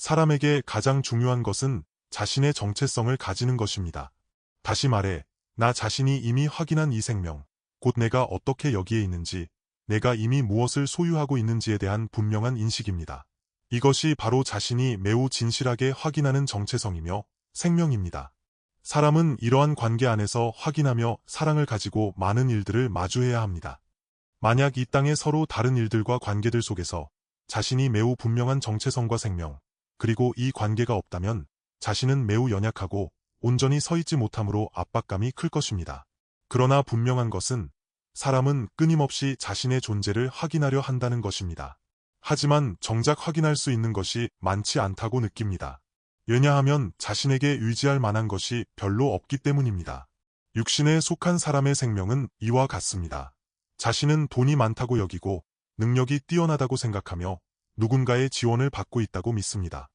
사람에게 가장 중요한 것은 자신의 정체성을 가지는 것입니다. 다시 말해, 나 자신이 이미 확인한 이 생명, 곧 내가 어떻게 여기에 있는지, 내가 이미 무엇을 소유하고 있는지에 대한 분명한 인식입니다. 이것이 바로 자신이 매우 진실하게 확인하는 정체성이며 생명입니다. 사람은 이러한 관계 안에서 확인하며 사랑을 가지고 많은 일들을 마주해야 합니다. 만약 이 땅에 서로 다른 일들과 관계들 속에서 자신이 매우 분명한 정체성과 생명, 그리고 이 관계가 없다면 자신은 매우 연약하고 온전히 서 있지 못함으로 압박감이 클 것입니다. 그러나 분명한 것은 사람은 끊임없이 자신의 존재를 확인하려 한다는 것입니다. 하지만 정작 확인할 수 있는 것이 많지 않다고 느낍니다. 왜냐하면 자신에게 의지할 만한 것이 별로 없기 때문입니다. 육신에 속한 사람의 생명은 이와 같습니다. 자신은 돈이 많다고 여기고 능력이 뛰어나다고 생각하며 누군가의 지원을 받고 있다고 믿습니다.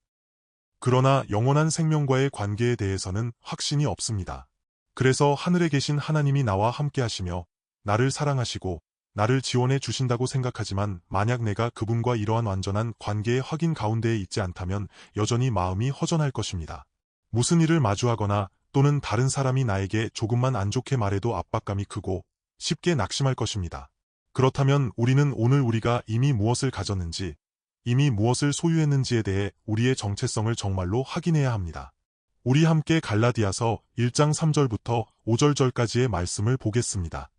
그러나 영원한 생명과의 관계에 대해서는 확신이 없습니다. 그래서 하늘에 계신 하나님이 나와 함께 하시며 나를 사랑하시고 나를 지원해 주신다고 생각하지만 만약 내가 그분과 이러한 완전한 관계의 확인 가운데에 있지 않다면 여전히 마음이 허전할 것입니다. 무슨 일을 마주하거나 또는 다른 사람이 나에게 조금만 안 좋게 말해도 압박감이 크고 쉽게 낙심할 것입니다. 그렇다면 우리는 오늘 우리가 이미 무엇을 가졌는지, 이미 무엇을 소유했는지에 대해 우리의 정체성을 정말로 확인해야 합니다. 우리 함께 갈라디아서 1장 3절부터 5절까지의 말씀을 보겠습니다.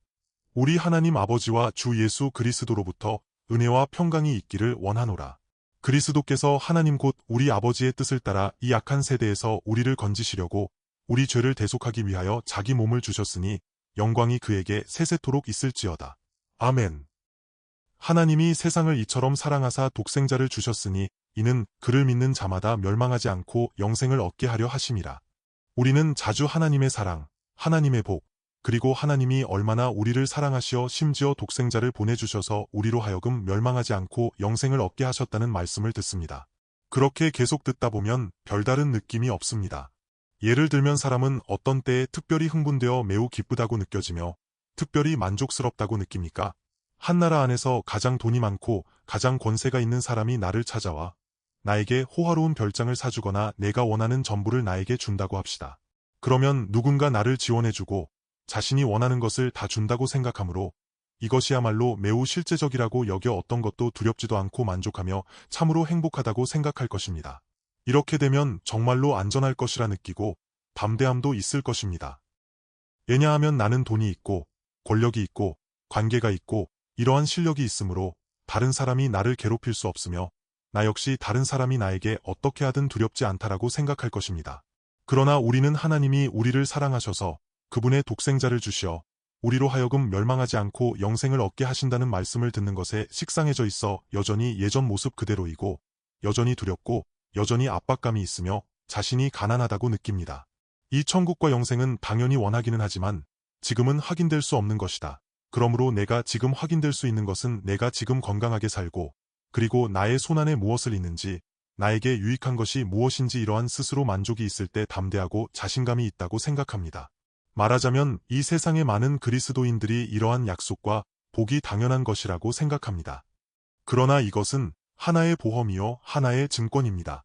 우리 하나님 아버지와 주 예수 그리스도로부터 은혜와 평강이 있기를 원하노라. 그리스도께서 하나님 곧 우리 아버지의 뜻을 따라 이 악한 세대에서 우리를 건지시려고 우리 죄를 대속하기 위하여 자기 몸을 주셨으니 영광이 그에게 세세토록 있을지어다. 아멘. 하나님이 세상을 이처럼 사랑하사 독생자를 주셨으니 이는 그를 믿는 자마다 멸망하지 않고 영생을 얻게 하려 하심이라. 우리는 자주 하나님의 사랑, 하나님의 복, 그리고 하나님이 얼마나 우리를 사랑하시어 심지어 독생자를 보내주셔서 우리로 하여금 멸망하지 않고 영생을 얻게 하셨다는 말씀을 듣습니다. 그렇게 계속 듣다 보면 별다른 느낌이 없습니다. 예를 들면 사람은 어떤 때에 특별히 흥분되어 매우 기쁘다고 느껴지며 특별히 만족스럽다고 느낍니까? 한 나라 안에서 가장 돈이 많고 가장 권세가 있는 사람이 나를 찾아와 나에게 호화로운 별장을 사주거나 내가 원하는 전부를 나에게 준다고 합시다. 그러면 누군가 나를 지원해주고 자신이 원하는 것을 다 준다고 생각하므로 이것이야말로 매우 실제적이라고 여겨 어떤 것도 두렵지도 않고 만족하며 참으로 행복하다고 생각할 것입니다. 이렇게 되면 정말로 안전할 것이라 느끼고 담대함도 있을 것입니다. 왜냐하면 나는 돈이 있고 권력이 있고 관계가 있고 이러한 실력이 있으므로 다른 사람이 나를 괴롭힐 수 없으며 나 역시 다른 사람이 나에게 어떻게 하든 두렵지 않다라고 생각할 것입니다. 그러나 우리는 하나님이 우리를 사랑하셔서 그분의 독생자를 주시어 우리로 하여금 멸망하지 않고 영생을 얻게 하신다는 말씀을 듣는 것에 식상해져 있어 여전히 예전 모습 그대로이고 여전히 두렵고 여전히 압박감이 있으며 자신이 가난하다고 느낍니다. 이 천국과 영생은 당연히 원하기는 하지만 지금은 확인될 수 없는 것이다. 그러므로 내가 지금 확인될 수 있는 것은 내가 지금 건강하게 살고 그리고 나의 손안에 무엇을 있는지 나에게 유익한 것이 무엇인지 이러한 스스로 만족이 있을 때 담대하고 자신감이 있다고 생각합니다. 말하자면 이 세상의 많은 그리스도인들이 이러한 약속과 복이 당연한 것이라고 생각합니다. 그러나 이것은 하나의 보험이요 하나의 증권입니다.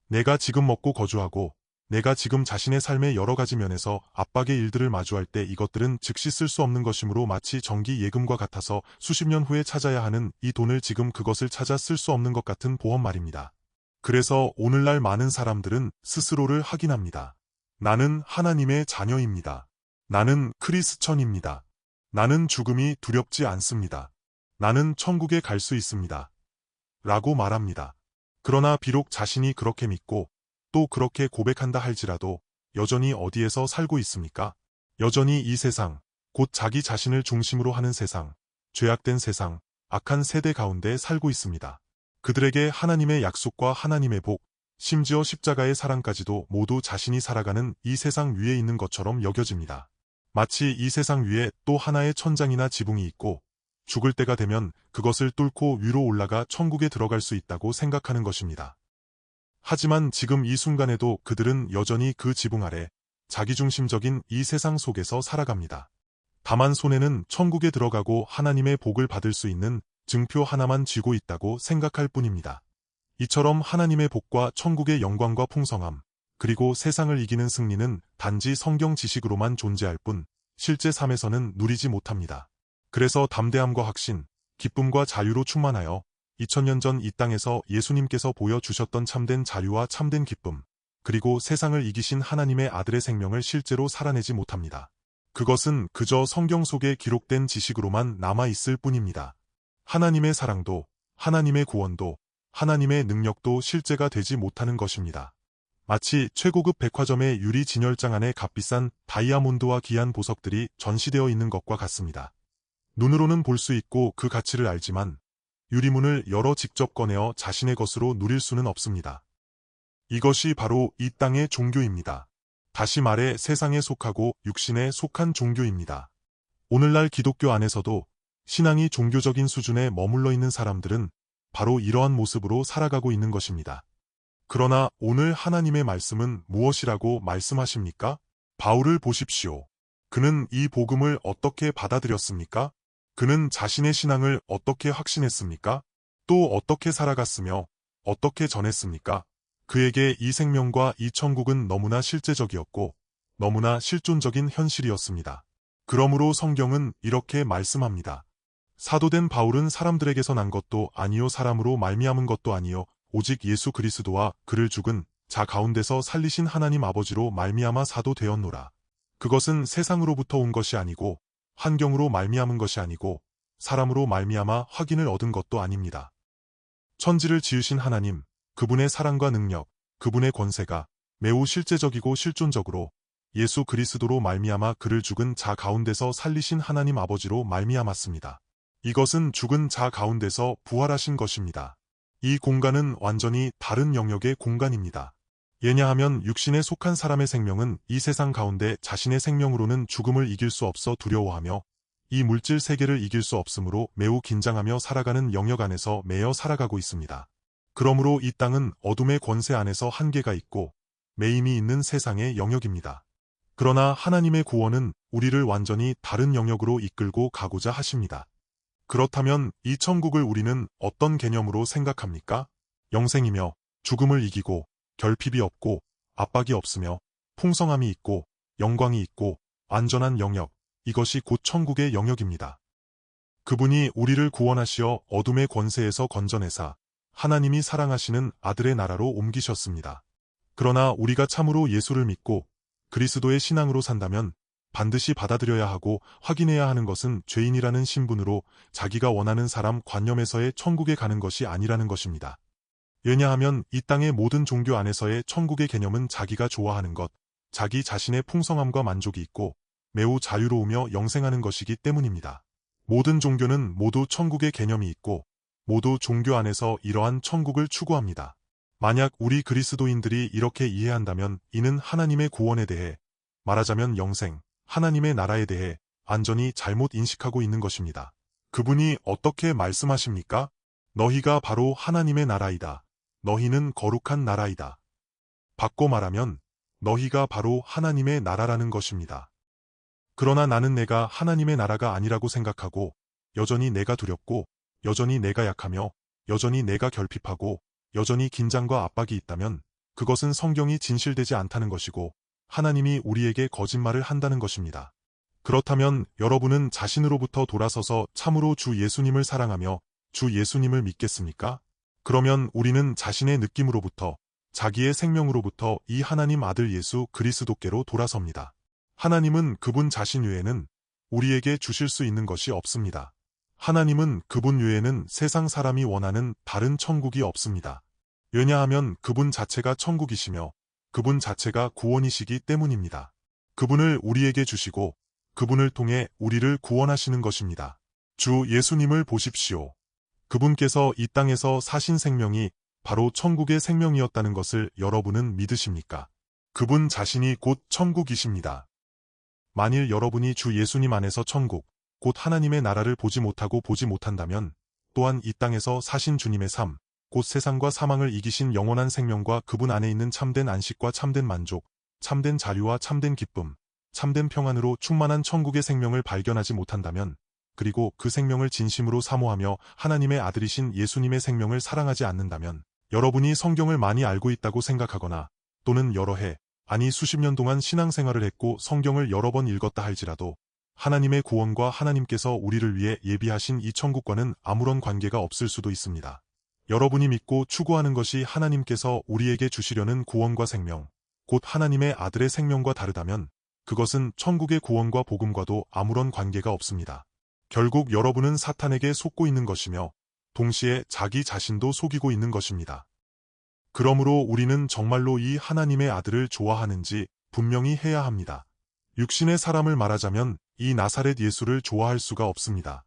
내가 지금 먹고 거주하고 내가 지금 자신의 삶의 여러 가지 면에서 압박의 일들을 마주할 때 이것들은 즉시 쓸 수 없는 것이므로 마치 정기 예금과 같아서 수십 년 후에 찾아야 하는 이 돈을 지금 그것을 찾아 쓸 수 없는 것 같은 보험 말입니다. 그래서 오늘날 많은 사람들은 스스로를 확인합니다. 나는 하나님의 자녀입니다. 나는 크리스천입니다. 나는 죽음이 두렵지 않습니다. 나는 천국에 갈 수 있습니다. 라고 말합니다. 그러나 비록 자신이 그렇게 믿고 또 그렇게 고백한다 할지라도 여전히 어디에서 살고 있습니까? 여전히 이 세상, 곧 자기 자신을 중심으로 하는 세상, 죄악된 세상, 악한 세대 가운데 살고 있습니다. 그들에게 하나님의 약속과 하나님의 복, 심지어 십자가의 사랑까지도 모두 자신이 살아가는 이 세상 위에 있는 것처럼 여겨집니다. 마치 이 세상 위에 또 하나의 천장이나 지붕이 있고 죽을 때가 되면 그것을 뚫고 위로 올라가 천국에 들어갈 수 있다고 생각하는 것입니다. 하지만 지금 이 순간에도 그들은 여전히 그 지붕 아래 자기중심적인 이 세상 속에서 살아갑니다. 다만 손에는 천국에 들어가고 하나님의 복을 받을 수 있는 증표 하나만 쥐고 있다고 생각할 뿐입니다. 이처럼 하나님의 복과 천국의 영광과 풍성함, 그리고 세상을 이기는 승리는 단지 성경 지식으로만 존재할 뿐 실제 삶에서는 누리지 못합니다. 그래서 담대함과 확신, 기쁨과 자유로 충만하여 2000년 전 이 땅에서 예수님께서 보여주셨던 참된 자유와 참된 기쁨, 그리고 세상을 이기신 하나님의 아들의 생명을 실제로 살아내지 못합니다. 그것은 그저 성경 속에 기록된 지식으로만 남아있을 뿐입니다. 하나님의 사랑도, 하나님의 구원도, 하나님의 능력도 실제가 되지 못하는 것입니다. 마치 최고급 백화점의 유리 진열장 안에 값비싼 다이아몬드와 귀한 보석들이 전시되어 있는 것과 같습니다. 눈으로는 볼 수 있고 그 가치를 알지만 유리문을 열어 직접 꺼내어 자신의 것으로 누릴 수는 없습니다. 이것이 바로 이 땅의 종교입니다. 다시 말해 세상에 속하고 육신에 속한 종교입니다. 오늘날 기독교 안에서도 신앙이 종교적인 수준에 머물러 있는 사람들은 바로 이러한 모습으로 살아가고 있는 것입니다. 그러나 오늘 하나님의 말씀은 무엇이라고 말씀하십니까? 바울을 보십시오. 그는 이 복음을 어떻게 받아들였습니까? 그는 자신의 신앙을 어떻게 확신했습니까? 또 어떻게 살아갔으며 어떻게 전했습니까? 그에게 이 생명과 이 천국은 너무나 실제적이었고 너무나 실존적인 현실이었습니다. 그러므로 성경은 이렇게 말씀합니다. 사도된 바울은 사람들에게서 난 것도 아니요 사람으로 말미암은 것도 아니요 오직 예수 그리스도와 그를 죽은 자 가운데서 살리신 하나님 아버지로 말미암아 사도 되었노라. 그것은 세상으로부터 온 것이 아니고 환경으로 말미암은 것이 아니고 사람으로 말미암아 확인을 얻은 것도 아닙니다. 천지를 지으신 하나님, 그분의 사랑과 능력, 그분의 권세가 매우 실제적이고 실존적으로 예수 그리스도로 말미암아 그를 죽은 자 가운데서 살리신 하나님 아버지로 말미암았습니다. 이것은 죽은 자 가운데서 부활하신 것입니다. 이 공간은 완전히 다른 영역의 공간입니다. 왜냐하면 육신에 속한 사람의 생명은 이 세상 가운데 자신의 생명으로는 죽음을 이길 수 없어 두려워하며 이 물질 세계를 이길 수 없으므로 매우 긴장하며 살아가는 영역 안에서 매여 살아가고 있습니다. 그러므로 이 땅은 어둠의 권세 안에서 한계가 있고 매임이 있는 세상의 영역입니다. 그러나 하나님의 구원은 우리를 완전히 다른 영역으로 이끌고 가고자 하십니다. 그렇다면 이 천국을 우리는 어떤 개념으로 생각합니까? 영생이며 죽음을 이기고 결핍이 없고 압박이 없으며 풍성함이 있고 영광이 있고 안전한 영역, 이것이 곧 천국의 영역입니다. 그분이 우리를 구원하시어 어둠의 권세에서 건져내사 하나님이 사랑하시는 아들의 나라로 옮기셨습니다. 그러나 우리가 참으로 예수를 믿고 그리스도의 신앙으로 산다면 반드시 받아들여야 하고 확인해야 하는 것은 죄인이라는 신분으로 자기가 원하는 사람 관념에서의 천국에 가는 것이 아니라는 것입니다. 왜냐하면 이 땅의 모든 종교 안에서의 천국의 개념은 자기가 좋아하는 것, 자기 자신의 풍성함과 만족이 있고 매우 자유로우며 영생하는 것이기 때문입니다. 모든 종교는 모두 천국의 개념이 있고 모두 종교 안에서 이러한 천국을 추구합니다. 만약 우리 그리스도인들이 이렇게 이해한다면 이는 하나님의 구원에 대해, 말하자면 영생, 하나님의 나라에 대해 완전히 잘못 인식하고 있는 것입니다. 그분이 어떻게 말씀하십니까? 너희가 바로 하나님의 나라이다. 너희는 거룩한 나라이다. 바꿔 말하면 너희가 바로 하나님의 나라라는 것입니다. 그러나 나는 내가 하나님의 나라가 아니라고 생각하고 여전히 내가 두렵고 여전히 내가 약하며 여전히 내가 결핍하고 여전히 긴장과 압박이 있다면 그것은 성경이 진실되지 않다는 것이고 하나님이 우리에게 거짓말을 한다는 것입니다. 그렇다면 여러분은 자신으로부터 돌아서서 참으로 주 예수님을 사랑하며 주 예수님을 믿겠습니까? 그러면 우리는 자신의 느낌으로부터 자기의 생명으로부터 이 하나님 아들 예수 그리스도께로 돌아섭니다. 하나님은 그분 자신 외에는 우리에게 주실 수 있는 것이 없습니다. 하나님은 그분 외에는 세상 사람이 원하는 다른 천국이 없습니다. 왜냐하면 그분 자체가 천국이시며 그분 자체가 구원이시기 때문입니다. 그분을 우리에게 주시고 그분을 통해 우리를 구원하시는 것입니다. 주 예수님을 보십시오. 그분께서 이 땅에서 사신 생명이 바로 천국의 생명이었다는 것을 여러분은 믿으십니까? 그분 자신이 곧 천국이십니다. 만일 여러분이 주 예수님 안에서 천국, 곧 하나님의 나라를 보지 못하고 보지 못한다면 또한 이 땅에서 사신 주님의 삶, 곧 세상과 사망을 이기신 영원한 생명과 그분 안에 있는 참된 안식과 참된 만족, 참된 자유와 참된 기쁨, 참된 평안으로 충만한 천국의 생명을 발견하지 못한다면 그리고 그 생명을 진심으로 사모하며 하나님의 아들이신 예수님의 생명을 사랑하지 않는다면 여러분이 성경을 많이 알고 있다고 생각하거나 또는 여러 해, 아니 수십 년 동안 신앙생활을 했고 성경을 여러 번 읽었다 할지라도 하나님의 구원과 하나님께서 우리를 위해 예비하신 이 천국과는 아무런 관계가 없을 수도 있습니다. 여러분이 믿고 추구하는 것이 하나님께서 우리에게 주시려는 구원과 생명, 곧 하나님의 아들의 생명과 다르다면 그것은 천국의 구원과 복음과도 아무런 관계가 없습니다. 결국 여러분은 사탄에게 속고 있는 것이며 동시에 자기 자신도 속이고 있는 것입니다. 그러므로 우리는 정말로 이 하나님의 아들을 좋아하는지 분명히 해야 합니다. 육신의 사람을 말하자면 이 나사렛 예수를 좋아할 수가 없습니다.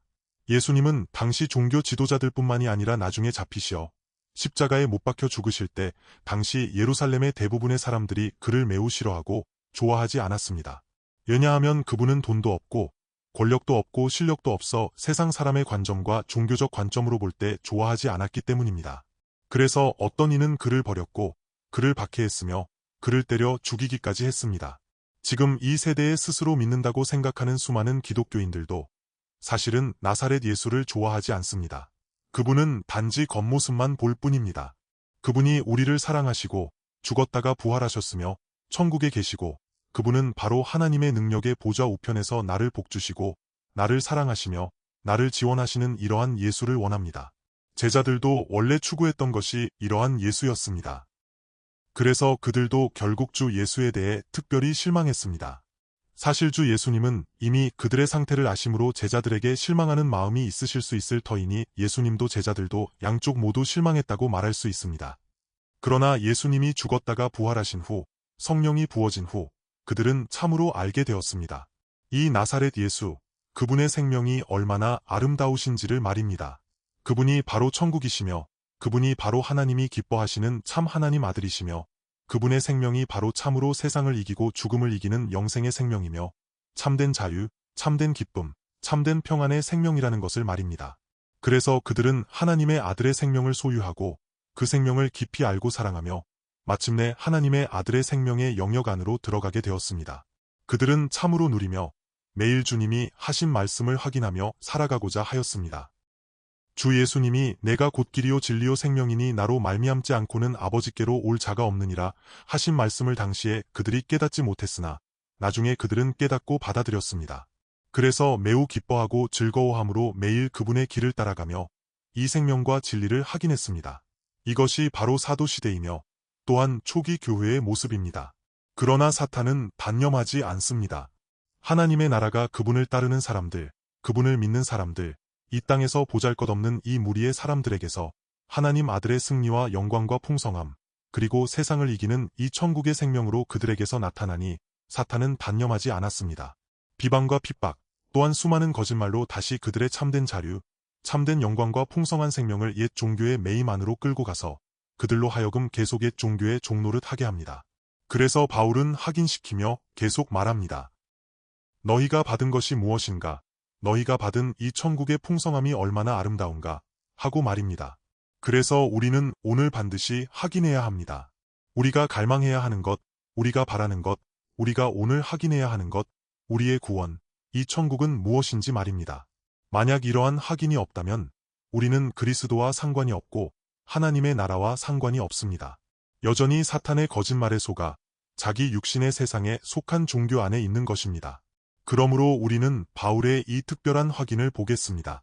예수님은 당시 종교 지도자들뿐만이 아니라 나중에 잡히시어 십자가에 못 박혀 죽으실 때 당시 예루살렘의 대부분의 사람들이 그를 매우 싫어하고 좋아하지 않았습니다. 왜냐하면 그분은 돈도 없고 권력도 없고 실력도 없어 세상 사람의 관점과 종교적 관점으로 볼 때 좋아하지 않았기 때문입니다. 그래서 어떤 이는 그를 버렸고 그를 박해했으며 그를 때려 죽이기까지 했습니다. 지금 이 세대에 스스로 믿는다고 생각하는 수많은 기독교인들도 사실은 나사렛 예수를 좋아하지 않습니다. 그분은 단지 겉모습만 볼 뿐입니다. 그분이 우리를 사랑하시고 죽었다가 부활하셨으며 천국에 계시고 그분은 바로 하나님의 능력의 보좌 우편에서 나를 복주시고 나를 사랑하시며 나를 지원하시는 이러한 예수를 원합니다. 제자들도 원래 추구했던 것이 이러한 예수였습니다. 그래서 그들도 결국 주 예수에 대해 특별히 실망했습니다. 사실 주 예수님은 이미 그들의 상태를 아심으로 제자들에게 실망하는 마음이 있으실 수 있을 터이니 예수님도 제자들도 양쪽 모두 실망했다고 말할 수 있습니다. 그러나 예수님이 죽었다가 부활하신 후, 성령이 부어진 후 그들은 참으로 알게 되었습니다. 이 나사렛 예수, 그분의 생명이 얼마나 아름다우신지를 말입니다. 그분이 바로 천국이시며 그분이 바로 하나님이 기뻐하시는 참 하나님 아들이시며 그분의 생명이 바로 참으로 세상을 이기고 죽음을 이기는 영생의 생명이며 참된 자유, 참된 기쁨, 참된 평안의 생명이라는 것을 말입니다. 그래서 그들은 하나님의 아들의 생명을 소유하고 그 생명을 깊이 알고 사랑하며 마침내 하나님의 아들의 생명의 영역 안으로 들어가게 되었습니다. 그들은 참으로 누리며 매일 주님이 하신 말씀을 확인하며 살아가고자 하였습니다. 주 예수님이 내가 곧 길이요 진리요 생명이니 나로 말미암지 않고는 아버지께로 올 자가 없느니라 하신 말씀을 당시에 그들이 깨닫지 못했으나 나중에 그들은 깨닫고 받아들였습니다. 그래서 매우 기뻐하고 즐거워함으로 매일 그분의 길을 따라가며 이 생명과 진리를 확인했습니다. 이것이 바로 사도시대이며 또한 초기 교회의 모습입니다. 그러나 사탄은 단념하지 않습니다. 하나님의 나라가 그분을 따르는 사람들, 그분을 믿는 사람들, 이 땅에서 보잘것없는 이 무리의 사람들에게서 하나님 아들의 승리와 영광과 풍성함, 그리고 세상을 이기는 이 천국의 생명으로 그들에게서 나타나니 사탄은 단념하지 않았습니다. 비방과 핍박, 또한 수많은 거짓말로 다시 그들의 참된 자유, 참된 영광과 풍성한 생명을 옛 종교의 매임 안으로 끌고 가서 그들로 하여금 계속 옛 종교의 종노릇 하게 합니다. 그래서 바울은 확인시키며 계속 말합니다. 너희가 받은 것이 무엇인가? 너희가 받은 이 천국의 풍성함이 얼마나 아름다운가? 하고 말입니다. 그래서 우리는 오늘 반드시 확인해야 합니다. 우리가 갈망해야 하는 것, 우리가 바라는 것, 우리가 오늘 확인해야 하는 것, 우리의 구원, 이 천국은 무엇인지 말입니다. 만약 이러한 확인이 없다면 우리는 그리스도와 상관이 없고 하나님의 나라와 상관이 없습니다. 여전히 사탄의 거짓말에 속아 자기 육신의 세상에 속한 종교 안에 있는 것입니다. 그러므로 우리는 바울의 이 특별한 확인을 보겠습니다.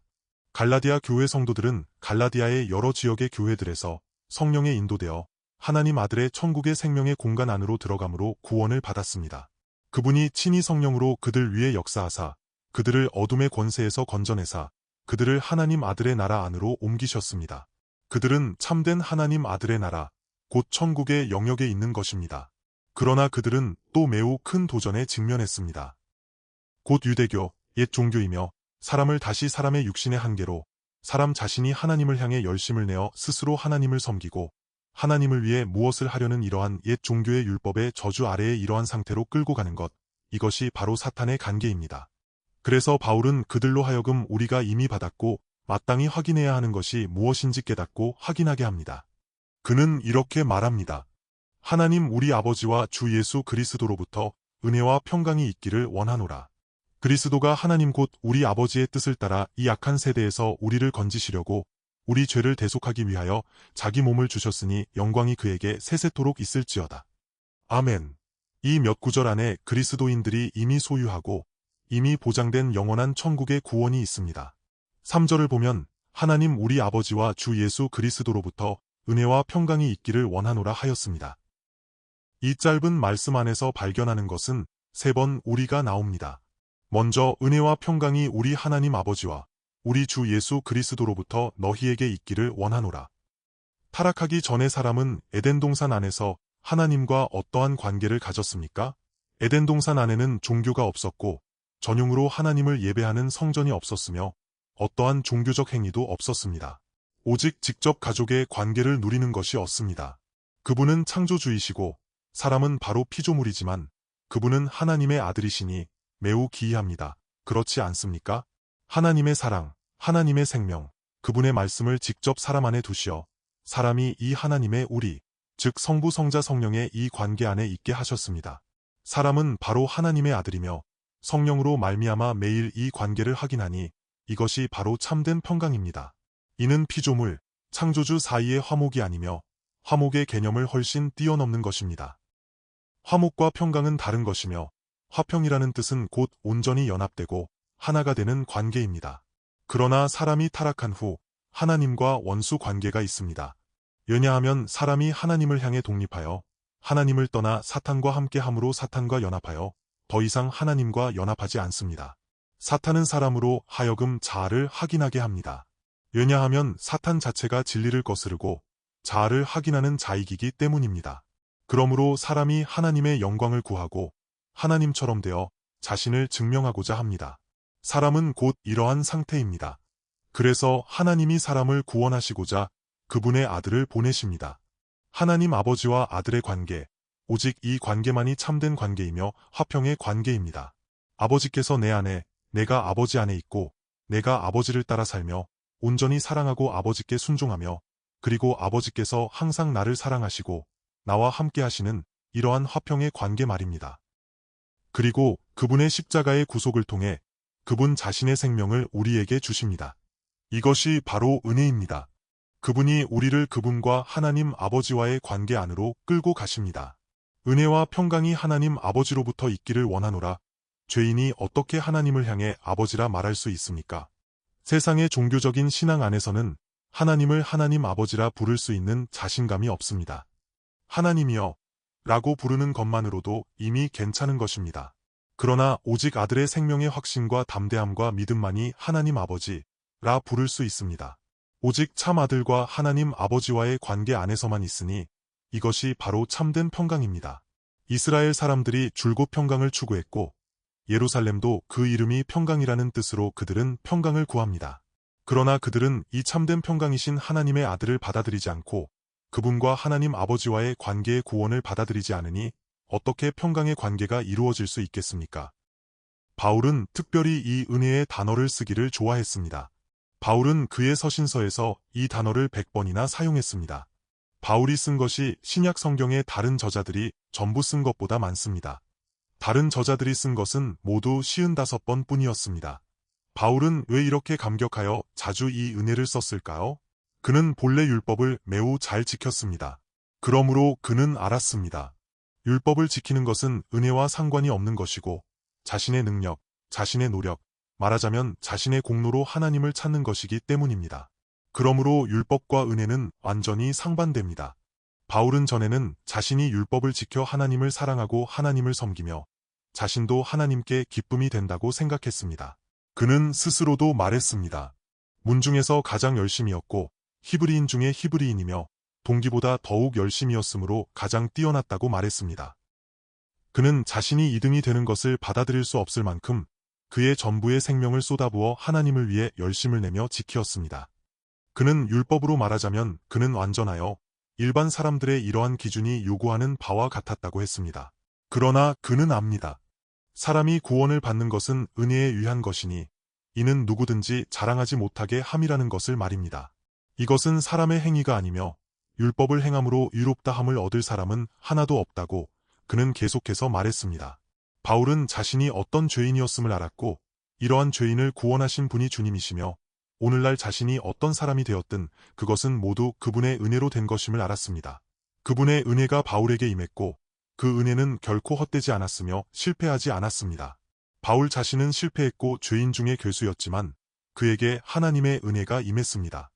갈라디아 교회 성도들은 갈라디아의 여러 지역의 교회들에서 성령에 인도되어 하나님 아들의 천국의 생명의 공간 안으로 들어감으로 구원을 받았습니다. 그분이 친히 성령으로 그들 위에 역사하사 그들을 어둠의 권세에서 건져내사 그들을 하나님 아들의 나라 안으로 옮기셨습니다. 그들은 참된 하나님 아들의 나라, 곧 천국의 영역에 있는 것입니다. 그러나 그들은 또 매우 큰 도전에 직면했습니다. 곧 유대교, 옛 종교이며 사람을 다시 사람의 육신의 한계로 사람 자신이 하나님을 향해 열심을 내어 스스로 하나님을 섬기고 하나님을 위해 무엇을 하려는 이러한 옛 종교의 율법의 저주 아래에 이러한 상태로 끌고 가는 것, 이것이 바로 사탄의 관계입니다. 그래서 바울은 그들로 하여금 우리가 이미 받았고 마땅히 확인해야 하는 것이 무엇인지 깨닫고 확인하게 합니다. 그는 이렇게 말합니다. 하나님 우리 아버지와 주 예수 그리스도로부터 은혜와 평강이 있기를 원하노라. 그리스도가 하나님 곧 우리 아버지의 뜻을 따라 이 악한 세대에서 우리를 건지시려고 우리 죄를 대속하기 위하여 자기 몸을 주셨으니 영광이 그에게 세세토록 있을지어다. 아멘. 이 몇 구절 안에 그리스도인들이 이미 소유하고 이미 보장된 영원한 천국의 구원이 있습니다. 3절을 보면 하나님 우리 아버지와 주 예수 그리스도로부터 은혜와 평강이 있기를 원하노라 하였습니다. 이 짧은 말씀 안에서 발견하는 것은 3번 우리가 나옵니다. 먼저 은혜와 평강이 우리 하나님 아버지와 우리 주 예수 그리스도로부터 너희에게 있기를 원하노라. 타락하기 전에 사람은 에덴 동산 안에서 하나님과 어떠한 관계를 가졌습니까? 에덴 동산 안에는 종교가 없었고 전용으로 하나님을 예배하는 성전이 없었으며 어떠한 종교적 행위도 없었습니다. 오직 직접 가족의 관계를 누리는 것이 없습니다. 그분은 창조주이시고 사람은 바로 피조물이지만 그분은 하나님의 아들이시니 매우 기이합니다. 그렇지 않습니까? 하나님의 사랑, 하나님의 생명, 그분의 말씀을 직접 사람 안에 두시어 사람이 이 하나님의 우리, 즉 성부 성자 성령의 이 관계 안에 있게 하셨습니다. 사람은 바로 하나님의 아들이며 성령으로 말미암아 매일 이 관계를 확인하니 이것이 바로 참된 평강입니다. 이는 피조물, 창조주 사이의 화목이 아니며 화목의 개념을 훨씬 뛰어넘는 것입니다. 화목과 평강은 다른 것이며 화평이라는 뜻은 곧 온전히 연합되고 하나가 되는 관계입니다. 그러나 사람이 타락한 후 하나님과 원수 관계가 있습니다. 왜냐하면 사람이 하나님을 향해 독립하여 하나님을 떠나 사탄과 함께함으로 사탄과 연합하여 더 이상 하나님과 연합하지 않습니다. 사탄은 사람으로 하여금 자아를 확인하게 합니다. 왜냐하면 사탄 자체가 진리를 거스르고 자아를 확인하는 자이기 때문입니다. 그러므로 사람이 하나님의 영광을 구하고 하나님처럼 되어 자신을 증명하고자 합니다. 사람은 곧 이러한 상태입니다. 그래서 하나님이 사람을 구원하시고자 그분의 아들을 보내십니다. 하나님 아버지와 아들의 관계, 오직 이 관계만이 참된 관계이며 화평의 관계입니다. 아버지께서 내 안에, 내가 아버지 안에 있고 내가 아버지를 따라 살며 온전히 사랑하고 아버지께 순종하며 그리고 아버지께서 항상 나를 사랑하시고 나와 함께 하시는 이러한 화평의 관계 말입니다. 그리고 그분의 십자가의 구속을 통해 그분 자신의 생명을 우리에게 주십니다. 이것이 바로 은혜입니다. 그분이 우리를 그분과 하나님 아버지와의 관계 안으로 끌고 가십니다. 은혜와 평강이 하나님 아버지로부터 있기를 원하노라. 죄인이 어떻게 하나님을 향해 아버지라 말할 수 있습니까? 세상의 종교적인 신앙 안에서는 하나님을 하나님 아버지라 부를 수 있는 자신감이 없습니다. 하나님이여 라고 부르는 것만으로도 이미 괜찮은 것입니다. 그러나 오직 아들의 생명의 확신과 담대함과 믿음만이 하나님 아버지라 부를 수 있습니다. 오직 참 아들과 하나님 아버지와의 관계 안에서만 있으니 이것이 바로 참된 평강입니다. 이스라엘 사람들이 줄곧 평강을 추구했고 예루살렘도 그 이름이 평강이라는 뜻으로 그들은 평강을 구합니다. 그러나 그들은 이 참된 평강이신 하나님의 아들을 받아들이지 않고 그분과 하나님 아버지와의 관계의 구원을 받아들이지 않으니 어떻게 평강의 관계가 이루어질 수 있겠습니까? 바울은 특별히 이 은혜의 단어를 쓰기를 좋아했습니다. 바울은 그의 서신서에서 이 단어를 100번이나 사용했습니다. 바울이 쓴 것이 신약 성경의 다른 저자들이 전부 쓴 것보다 많습니다. 다른 저자들이 쓴 것은 모두 55번 뿐이었습니다. 바울은 왜 이렇게 감격하여 자주 이 은혜를 썼을까요? 그는 본래 율법을 매우 잘 지켰습니다. 그러므로 그는 알았습니다. 율법을 지키는 것은 은혜와 상관이 없는 것이고 자신의 능력, 자신의 노력, 말하자면 자신의 공로로 하나님을 찾는 것이기 때문입니다. 그러므로 율법과 은혜는 완전히 상반됩니다. 바울은 전에는 자신이 율법을 지켜 하나님을 사랑하고 하나님을 섬기며 자신도 하나님께 기쁨이 된다고 생각했습니다. 그는 스스로도 말했습니다. 문중에서 가장 열심이었고 히브리인 중에 히브리인이며 동기보다 더욱 열심이었으므로 가장 뛰어났다고 말했습니다. 그는 자신이 2등이 되는 것을 받아들일 수 없을 만큼 그의 전부의 생명을 쏟아부어 하나님을 위해 열심을 내며 지키었습니다. 그는 율법으로 말하자면 그는 완전하여 일반 사람들의 이러한 기준이 요구하는 바와 같았다고 했습니다. 그러나 그는 압니다. 사람이 구원을 받는 것은 은혜에 의한 것이니 이는 누구든지 자랑하지 못하게 함이라는 것을 말입니다. 이것은 사람의 행위가 아니며 율법을 행함으로 의롭다 함을 얻을 사람은 하나도 없다고 그는 계속해서 말했습니다. 바울은 자신이 어떤 죄인이었음을 알았고 이러한 죄인을 구원하신 분이 주님이시며 오늘날 자신이 어떤 사람이 되었든 그것은 모두 그분의 은혜로 된 것임을 알았습니다. 그분의 은혜가 바울에게 임했고 그 은혜는 결코 헛되지 않았으며 실패하지 않았습니다. 바울 자신은 실패했고 죄인 중에 괴수였지만 그에게 하나님의 은혜가 임했습니다.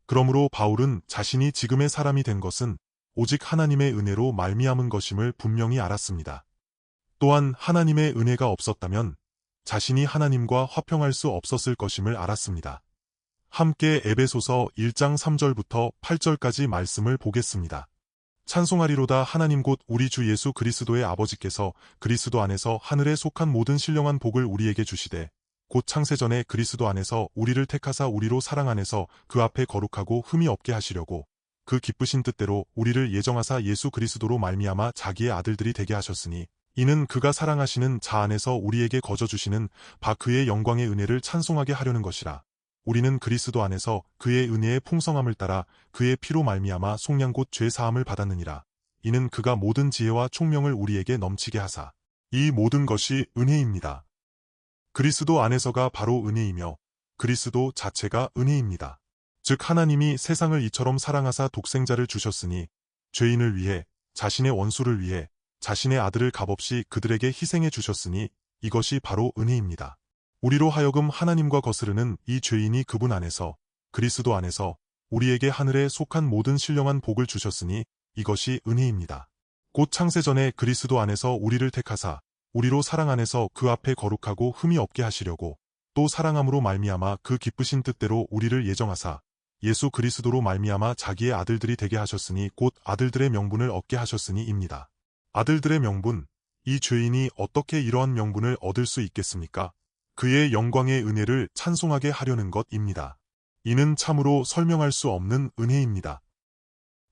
그러므로 바울은 자신이 지금의 사람이 된 것은 오직 하나님의 은혜로 말미암은 것임을 분명히 알았습니다. 또한 하나님의 은혜가 없었다면 자신이 하나님과 화평할 수 없었을 것임을 알았습니다. 함께 에베소서 1장 3절부터 8절까지 말씀을 보겠습니다. 찬송하리로다 하나님 곧 우리 주 예수 그리스도의 아버지께서 그리스도 안에서 하늘에 속한 모든 신령한 복을 우리에게 주시되 곧 창세전에 그리스도 안에서 우리를 택하사 우리로 사랑 안에서 그 앞에 거룩하고 흠이 없게 하시려고 그 기쁘신 뜻대로 우리를 예정하사 예수 그리스도로 말미암아 자기의 아들들이 되게 하셨으니 이는 그가 사랑하시는 자 안에서 우리에게 거저 주시는 바 그의 영광의 은혜를 찬송하게 하려는 것이라. 우리는 그리스도 안에서 그의 은혜의 풍성함을 따라 그의 피로 말미암아 속량 곧 죄 사함을 받았느니라. 이는 그가 모든 지혜와 총명을 우리에게 넘치게 하사 이 모든 것이 은혜입니다. 그리스도 안에서가 바로 은혜이며 그리스도 자체가 은혜입니다. 즉 하나님이 세상을 이처럼 사랑하사 독생자를 주셨으니 죄인을 위해 자신의 원수를 위해 자신의 아들을 값없이 그들에게 희생해 주셨으니 이것이 바로 은혜입니다. 우리로 하여금 하나님과 거스르는 이 죄인이 그분 안에서 그리스도 안에서 우리에게 하늘에 속한 모든 신령한 복을 주셨으니 이것이 은혜입니다. 곧 창세전에 그리스도 안에서 우리를 택하사 우리로 사랑 안에서 그 앞에 거룩하고 흠이 없게 하시려고 또 사랑함으로 말미암아 그 기쁘신 뜻대로 우리를 예정하사 예수 그리스도로 말미암아 자기의 아들들이 되게 하셨으니 곧 아들들의 명분을 얻게 하셨으니 입니다. 아들들의 명분, 이 죄인이 어떻게 이러한 명분을 얻을 수 있겠습니까? 그의 영광의 은혜를 찬송하게 하려는 것입니다. 이는 참으로 설명할 수 없는 은혜입니다.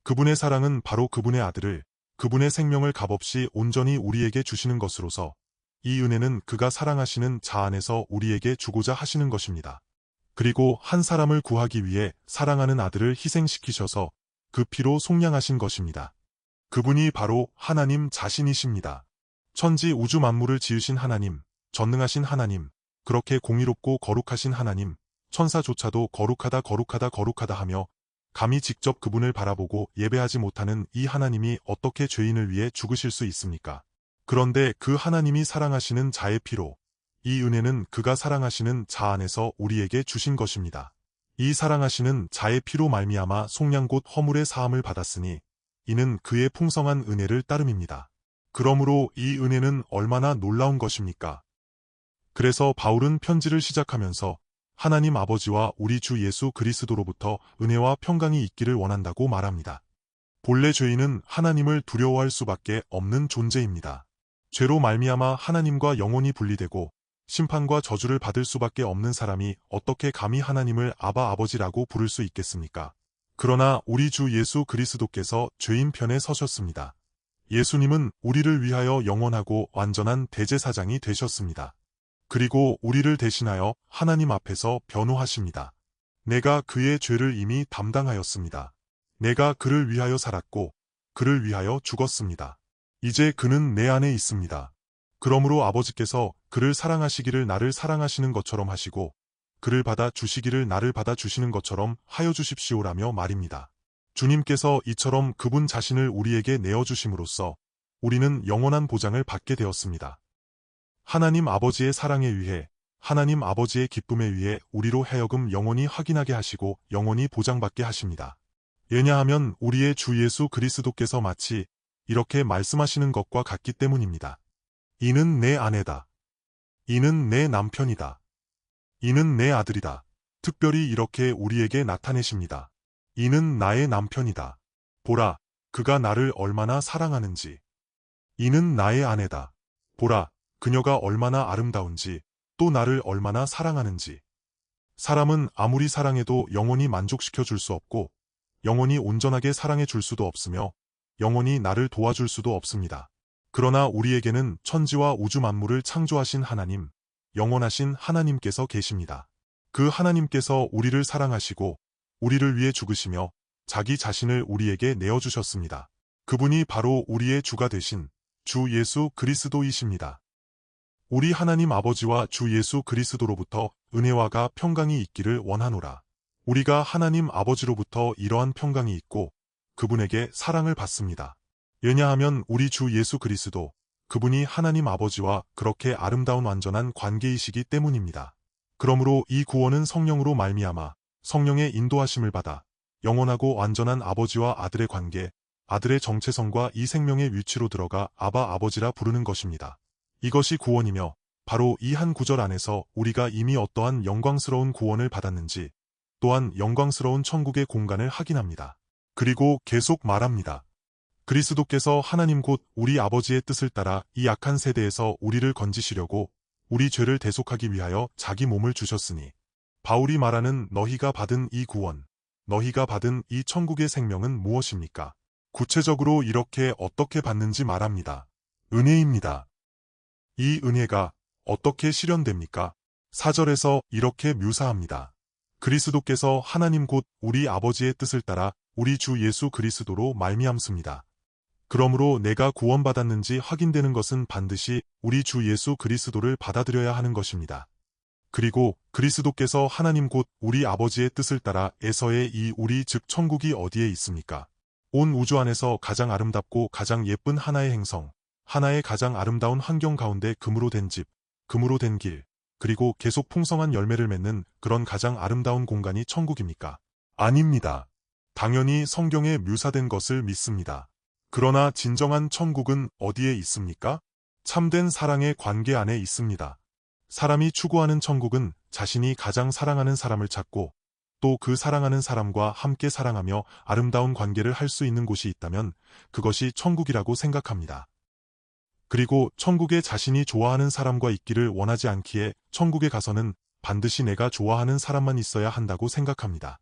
그분의 사랑은 바로 그분의 아들을, 그분의 생명을 값없이 온전히 우리에게 주시는 것으로서 이 은혜는 그가 사랑하시는 자 안에서 우리에게 주고자 하시는 것입니다. 그리고 한 사람을 구하기 위해 사랑하는 아들을 희생시키셔서 그 피로 속량하신 것입니다. 그분이 바로 하나님 자신이십니다. 천지 우주 만물을 지으신 하나님, 전능하신 하나님, 그렇게 공의롭고 거룩하신 하나님, 천사조차도 거룩하다 거룩하다 거룩하다 하며 감히 직접 그분을 바라보고 예배하지 못하는 이 하나님이 어떻게 죄인을 위해 죽으실 수 있습니까? 그런데 그 하나님이 사랑하시는 자의 피로 이 은혜는 그가 사랑하시는 자 안에서 우리에게 주신 것입니다. 이 사랑하시는 자의 피로 말미암아 속량 곧 허물의 사함을 받았으니 이는 그의 풍성한 은혜를 따름입니다. 그러므로 이 은혜는 얼마나 놀라운 것입니까? 그래서 바울은 편지를 시작하면서 하나님 아버지와 우리 주 예수 그리스도로부터 은혜와 평강이 있기를 원한다고 말합니다. 본래 죄인은 하나님을 두려워할 수밖에 없는 존재입니다. 죄로 말미암아 하나님과 영원히 분리되고 심판과 저주를 받을 수밖에 없는 사람이 어떻게 감히 하나님을 아바 아버지라고 부를 수 있겠습니까? 그러나 우리 주 예수 그리스도께서 죄인 편에 서셨습니다. 예수님은 우리를 위하여 영원하고 완전한 대제사장이 되셨습니다. 그리고 우리를 대신하여 하나님 앞에서 변호하십니다. 내가 그의 죄를 이미 담당하였습니다. 내가 그를 위하여 살았고 그를 위하여 죽었습니다. 이제 그는 내 안에 있습니다. 그러므로 아버지께서 그를 사랑하시기를 나를 사랑하시는 것처럼 하시고 그를 받아 주시기를 나를 받아 주시는 것처럼 하여 주십시오라며 말입니다. 주님께서 이처럼 그분 자신을 우리에게 내어주심으로써 우리는 영원한 보장을 받게 되었습니다. 하나님 아버지의 사랑에 의해 하나님 아버지의 기쁨에 의해 우리로 하여금 영원히 확인하게 하시고 영원히 보장받게 하십니다. 왜냐하면 우리의 주 예수 그리스도께서 마치 이렇게 말씀하시는 것과 같기 때문입니다. 이는 내 아내다. 이는 내 남편이다. 이는 내 아들이다. 특별히 이렇게 우리에게 나타내십니다. 이는 나의 남편이다. 보라, 그가 나를 얼마나 사랑하는지. 이는 나의 아내다. 보라, 그녀가 얼마나 아름다운지, 또 나를 얼마나 사랑하는지. 사람은 아무리 사랑해도 영원히 만족시켜 줄 수 없고, 영원히 온전하게 사랑해 줄 수도 없으며, 영원히 나를 도와줄 수도 없습니다. 그러나 우리에게는 천지와 우주 만물을 창조하신 하나님, 영원하신 하나님께서 계십니다. 그 하나님께서 우리를 사랑하시고 우리를 위해 죽으시며 자기 자신을 우리에게 내어주셨습니다. 그분이 바로 우리의 주가 되신 주 예수 그리스도이십니다. 우리 하나님 아버지와 주 예수 그리스도로부터 은혜와가 평강이 있기를 원하노라. 우리가 하나님 아버지로부터 이러한 평강이 있고 그분에게 사랑을 받습니다. 왜냐하면 우리 주 예수 그리스도, 그분이 하나님 아버지와 그렇게 아름다운 완전한 관계이시기 때문입니다. 그러므로 이 구원은 성령으로 말미암아 성령의 인도하심을 받아 영원하고 완전한 아버지와 아들의 관계, 아들의 정체성과 이 생명의 위치로 들어가 아바 아버지라 부르는 것입니다. 이것이 구원이며 바로 이 한 구절 안에서 우리가 이미 어떠한 영광스러운 구원을 받았는지 또한 영광스러운 천국의 공간을 확인합니다. 그리고 계속 말합니다. 그리스도께서 하나님 곧 우리 아버지의 뜻을 따라 이 악한 세대에서 우리를 건지시려고 우리 죄를 대속하기 위하여 자기 몸을 주셨으니, 바울이 말하는 너희가 받은 이 구원, 너희가 받은 이 천국의 생명은 무엇입니까? 구체적으로 이렇게 어떻게 받는지 말합니다. 은혜입니다. 이 은혜가 어떻게 실현됩니까? 4절에서 이렇게 묘사합니다. 그리스도께서 하나님 곧 우리 아버지의 뜻을 따라 우리 주 예수 그리스도로 말미암습니다. 그러므로 내가 구원받았는지 확인되는 것은 반드시 우리 주 예수 그리스도를 받아들여야 하는 것입니다. 그리고 그리스도께서 하나님 곧 우리 아버지의 뜻을 따라 에서의 이 우리 즉 천국이 어디에 있습니까? 온 우주 안에서 가장 아름답고 가장 예쁜 하나의 행성, 하나의 가장 아름다운 환경 가운데 금으로 된 집, 금으로 된 길, 그리고 계속 풍성한 열매를 맺는 그런 가장 아름다운 공간이 천국입니까? 아닙니다. 당연히 성경에 묘사된 것을 믿습니다. 그러나 진정한 천국은 어디에 있습니까? 참된 사랑의 관계 안에 있습니다. 사람이 추구하는 천국은 자신이 가장 사랑하는 사람을 찾고 또 그 사랑하는 사람과 함께 사랑하며 아름다운 관계를 할 수 있는 곳이 있다면 그것이 천국이라고 생각합니다. 그리고 천국에 자신이 좋아하는 사람과 있기를 원하지 않기에 천국에 가서는 반드시 내가 좋아하는 사람만 있어야 한다고 생각합니다.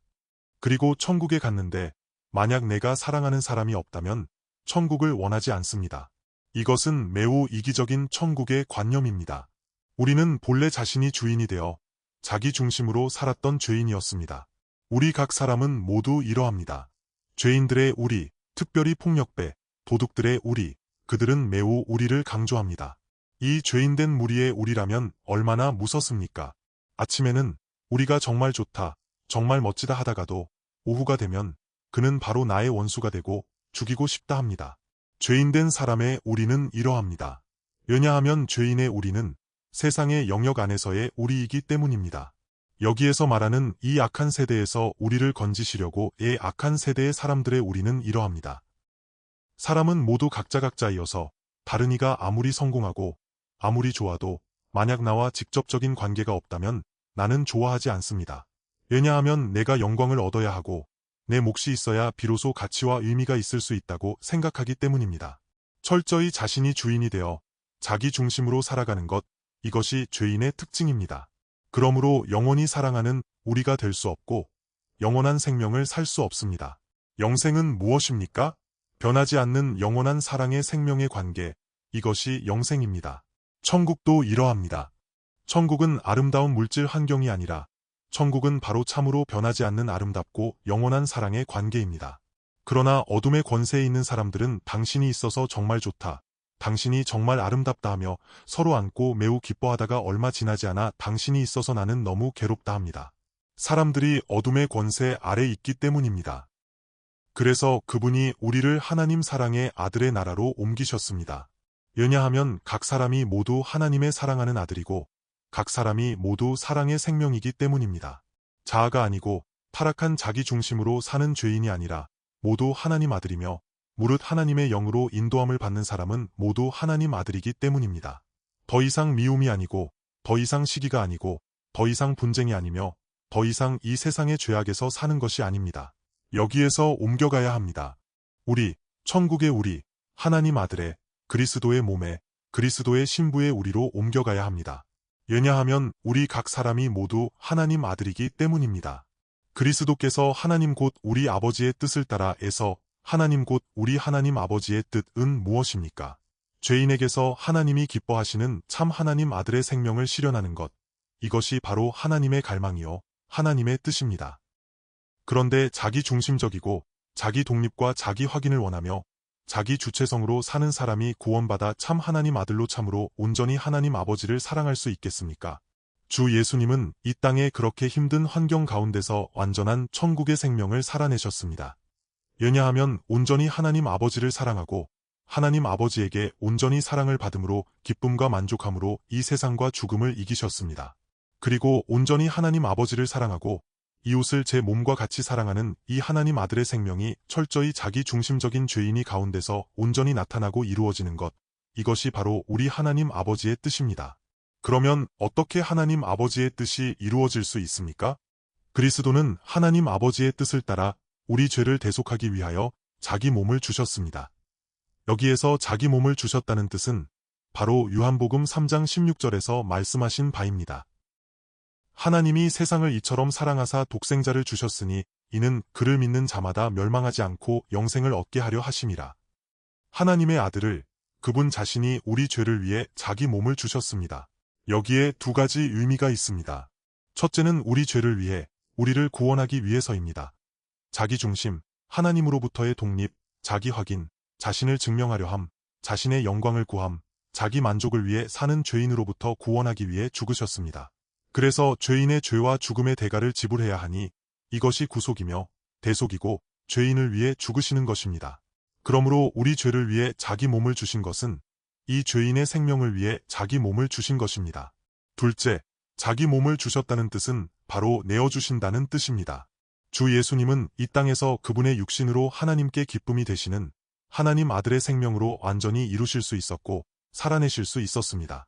그리고 천국에 갔는데 만약 내가 사랑하는 사람이 없다면 천국을 원하지 않습니다. 이것은 매우 이기적인 천국의 관념입니다. 우리는 본래 자신이 주인이 되어 자기 중심으로 살았던 죄인이었습니다. 우리 각 사람은 모두 이러합니다. 죄인들의 우리, 특별히 폭력배, 도둑들의 우리, 그들은 매우 우리를 강조합니다. 이 죄인된 무리의 우리라면 얼마나 무섭습니까? 아침에는 우리가 정말 좋다, 정말 멋지다 하다가도 오후가 되면 그는 바로 나의 원수가 되고 죽이고 싶다 합니다. 죄인된 사람의 우리는 이러합니다. 왜냐하면 죄인의 우리는 세상의 영역 안에서의 우리이기 때문입니다. 여기에서 말하는 이 악한 세대에서 우리를 건지시려고 이 악한 세대의 사람들의 우리는 이러합니다. 사람은 모두 각자이어서 다른 이가 아무리 성공하고 아무리 좋아도 만약 나와 직접적인 관계가 없다면 나는 좋아하지 않습니다. 왜냐하면 내가 영광을 얻어야 하고 내 몫이 있어야 비로소 가치와 의미가 있을 수 있다고 생각하기 때문입니다. 철저히 자신이 주인이 되어 자기 중심으로 살아가는 것, 이것이 죄인의 특징입니다. 그러므로 영원히 사랑하는 우리가 될 수 없고 영원한 생명을 살 수 없습니다. 영생은 무엇입니까? 변하지 않는 영원한 사랑의 생명의 관계, 이것이 영생입니다. 천국도 이러합니다. 천국은 아름다운 물질 환경이 아니라 천국은 바로 참으로 변하지 않는 아름답고 영원한 사랑의 관계입니다. 그러나 어둠의 권세에 있는 사람들은 당신이 있어서 정말 좋다, 당신이 정말 아름답다 하며 서로 안고 매우 기뻐하다가 얼마 지나지 않아 당신이 있어서 나는 너무 괴롭다 합니다. 사람들이 어둠의 권세 아래 있기 때문입니다. 그래서 그분이 우리를 하나님 사랑의 아들의 나라로 옮기셨습니다. 왜냐하면 각 사람이 모두 하나님의 사랑하는 아들이고 각 사람이 모두 사랑의 생명이기 때문입니다. 자아가 아니고 타락한 자기 중심으로 사는 죄인이 아니라 모두 하나님 아들이며 무릇 하나님의 영으로 인도함을 받는 사람은 모두 하나님 아들이기 때문입니다. 더 이상 미움이 아니고 더 이상 시기가 아니고 더 이상 분쟁이 아니며 더 이상 이 세상의 죄악에서 사는 것이 아닙니다. 여기에서 옮겨가야 합니다. 우리, 천국의 우리, 하나님 아들의, 그리스도의 몸에, 그리스도의 신부의 우리로 옮겨가야 합니다. 왜냐하면 우리 각 사람이 모두 하나님 아들이기 때문입니다. 그리스도께서 하나님 곧 우리 아버지의 뜻을 따라 에서 하나님 곧 우리 하나님 아버지의 뜻은 무엇입니까? 죄인에게서 하나님이 기뻐하시는 참 하나님 아들의 생명을 실현하는 것, 이것이 바로 하나님의 갈망이요 하나님의 뜻입니다. 그런데 자기 중심적이고 자기 독립과 자기 확인을 원하며 자기 주체성으로 사는 사람이 구원받아 참 하나님 아들로 참으로 온전히 하나님 아버지를 사랑할 수 있겠습니까? 주 예수님은 이 땅에 그렇게 힘든 환경 가운데서 완전한 천국의 생명을 살아내셨습니다. 왜냐하면 온전히 하나님 아버지를 사랑하고 하나님 아버지에게 온전히 사랑을 받음으로 기쁨과 만족함으로 이 세상과 죽음을 이기셨습니다. 그리고 온전히 하나님 아버지를 사랑하고 이웃을 제 몸과 같이 사랑하는 이 하나님 아들의 생명이 철저히 자기 중심적인 죄인이 가운데서 온전히 나타나고 이루어지는 것, 이것이 바로 우리 하나님 아버지의 뜻입니다. 그러면 어떻게 하나님 아버지의 뜻이 이루어질 수 있습니까? 그리스도는 하나님 아버지의 뜻을 따라 우리 죄를 대속하기 위하여 자기 몸을 주셨습니다. 여기에서 자기 몸을 주셨다는 뜻은 바로 요한복음 3장 16절에서 말씀하신 바입니다. 하나님이 세상을 이처럼 사랑하사 독생자를 주셨으니 이는 그를 믿는 자마다 멸망하지 않고 영생을 얻게 하려 하심이라. 하나님의 아들을, 그분 자신이 우리 죄를 위해 자기 몸을 주셨습니다. 여기에 두 가지 의미가 있습니다. 첫째는 우리 죄를 위해, 우리를 구원하기 위해서입니다. 자기 중심, 하나님으로부터의 독립, 자기 확인, 자신을 증명하려 함, 자신의 영광을 구함, 자기 만족을 위해 사는 죄인으로부터 구원하기 위해 죽으셨습니다. 그래서 죄인의 죄와 죽음의 대가를 지불해야 하니 이것이 구속이며 대속이고 죄인을 위해 죽으시는 것입니다. 그러므로 우리 죄를 위해 자기 몸을 주신 것은 이 죄인의 생명을 위해 자기 몸을 주신 것입니다. 둘째, 자기 몸을 주셨다는 뜻은 바로 내어주신다는 뜻입니다. 주 예수님은 이 땅에서 그분의 육신으로 하나님께 기쁨이 되시는 하나님 아들의 생명으로 완전히 이루실 수 있었고 살아내실 수 있었습니다.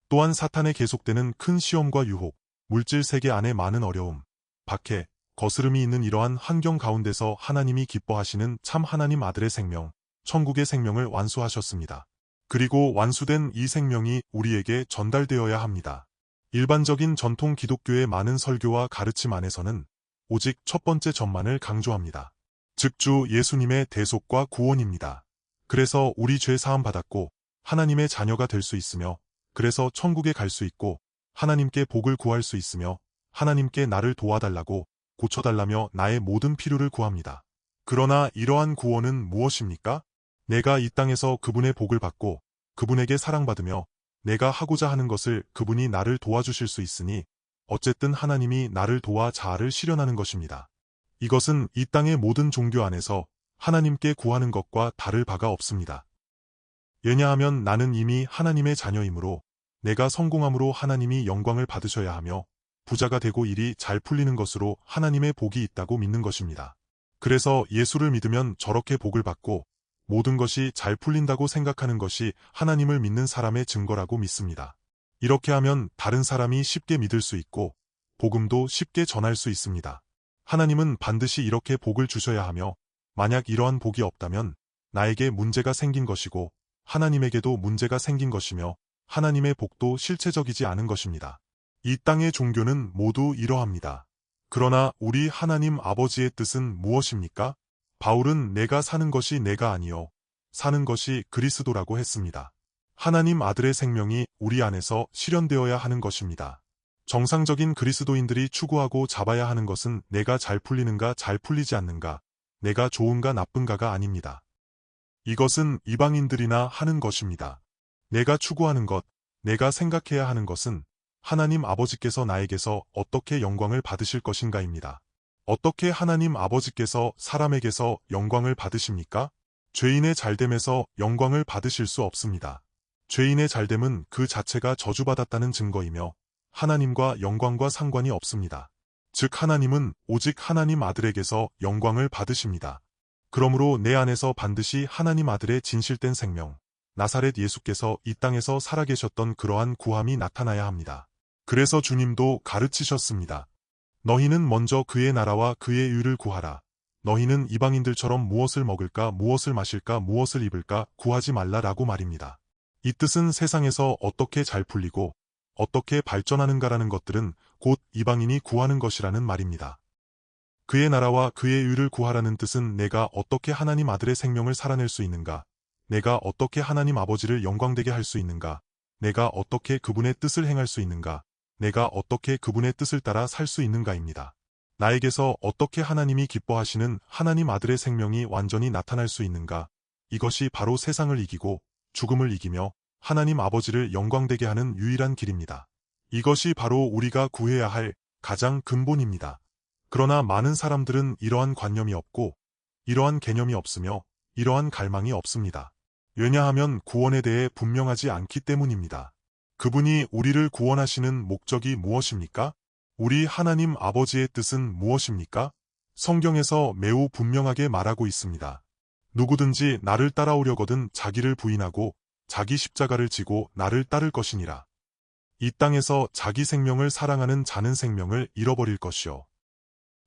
또한 사탄의 계속되는 큰 시험과 유혹, 물질 세계 안에 많은 어려움, 박해, 거스름이 있는 이러한 환경 가운데서 하나님이 기뻐하시는 참 하나님 아들의 생명, 천국의 생명을 완수하셨습니다. 그리고 완수된 이 생명이 우리에게 전달되어야 합니다. 일반적인 전통 기독교의 많은 설교와 가르침 안에서는 오직 첫 번째 전만을 강조합니다. 즉 주 예수님의 대속과 구원입니다. 그래서 우리 죄 사함 받았고 하나님의 자녀가 될 수 있으며 그래서 천국에 갈 수 있고 하나님께 복을 구할 수 있으며 하나님께 나를 도와달라고 고쳐달라며 나의 모든 필요를 구합니다. 그러나 이러한 구원은 무엇입니까? 내가 이 땅에서 그분의 복을 받고 그분에게 사랑받으며 내가 하고자 하는 것을 그분이 나를 도와주실 수 있으니 어쨌든 하나님이 나를 도와 자아를 실현하는 것입니다. 이것은 이 땅의 모든 종교 안에서 하나님께 구하는 것과 다를 바가 없습니다. 왜냐하면 나는 이미 하나님의 자녀이므로 내가 성공함으로 하나님이 영광을 받으셔야 하며 부자가 되고 일이 잘 풀리는 것으로 하나님의 복이 있다고 믿는 것입니다. 그래서 예수를 믿으면 저렇게 복을 받고 모든 것이 잘 풀린다고 생각하는 것이 하나님을 믿는 사람의 증거라고 믿습니다. 이렇게 하면 다른 사람이 쉽게 믿을 수 있고 복음도 쉽게 전할 수 있습니다. 하나님은 반드시 이렇게 복을 주셔야 하며 만약 이러한 복이 없다면 나에게 문제가 생긴 것이고 하나님에게도 문제가 생긴 것이며 하나님의 복도 실체적이지 않은 것입니다. 이 땅의 종교는 모두 이러합니다. 그러나 우리 하나님 아버지의 뜻은 무엇입니까? 바울은 내가 사는 것이 내가 아니요 사는 것이 그리스도라고 했습니다. 하나님 아들의 생명이 우리 안에서 실현되어야 하는 것입니다. 정상적인 그리스도인들이 추구하고 잡아야 하는 것은 내가 잘 풀리는가 잘 풀리지 않는가, 내가 좋은가 나쁜가가 아닙니다. 이것은 이방인들이나 하는 것입니다. 내가 추구하는 것, 내가 생각해야 하는 것은 하나님 아버지께서 나에게서 어떻게 영광을 받으실 것인가입니다. 어떻게 하나님 아버지께서 사람에게서 영광을 받으십니까? 죄인의 잘됨에서 영광을 받으실 수 없습니다. 죄인의 잘됨은 그 자체가 저주받았다는 증거이며 하나님과 영광과 상관이 없습니다. 즉 하나님은 오직 하나님 아들에게서 영광을 받으십니다. 그러므로 내 안에서 반드시 하나님 아들의 진실된 생명, 나사렛 예수께서 이 땅에서 살아계셨던 그러한 구함이 나타나야 합니다. 그래서 주님도 가르치셨습니다. 너희는 먼저 그의 나라와 그의 의를 구하라. 너희는 이방인들처럼 무엇을 먹을까, 무엇을 마실까, 무엇을 입을까 구하지 말라라고 말입니다. 이 뜻은 세상에서 어떻게 잘 풀리고 어떻게 발전하는가라는 것들은 곧 이방인이 구하는 것이라는 말입니다. 그의 나라와 그의 의를 구하라는 뜻은 내가 어떻게 하나님 아들의 생명을 살아낼 수 있는가, 내가 어떻게 하나님 아버지를 영광되게 할 수 있는가, 내가 어떻게 그분의 뜻을 행할 수 있는가, 내가 어떻게 그분의 뜻을 따라 살 수 있는가입니다. 나에게서 어떻게 하나님이 기뻐하시는 하나님 아들의 생명이 완전히 나타날 수 있는가, 이것이 바로 세상을 이기고 죽음을 이기며 하나님 아버지를 영광되게 하는 유일한 길입니다. 이것이 바로 우리가 구해야 할 가장 근본입니다. 그러나 많은 사람들은 이러한 관념이 없고 이러한 개념이 없으며 이러한 갈망이 없습니다. 왜냐하면 구원에 대해 분명하지 않기 때문입니다. 그분이 우리를 구원하시는 목적이 무엇입니까? 우리 하나님 아버지의 뜻은 무엇입니까? 성경에서 매우 분명하게 말하고 있습니다. 누구든지 나를 따라오려거든 자기를 부인하고 자기 십자가를 지고 나를 따를 것이니라. 이 땅에서 자기 생명을 사랑하는 자는 생명을 잃어버릴 것이요.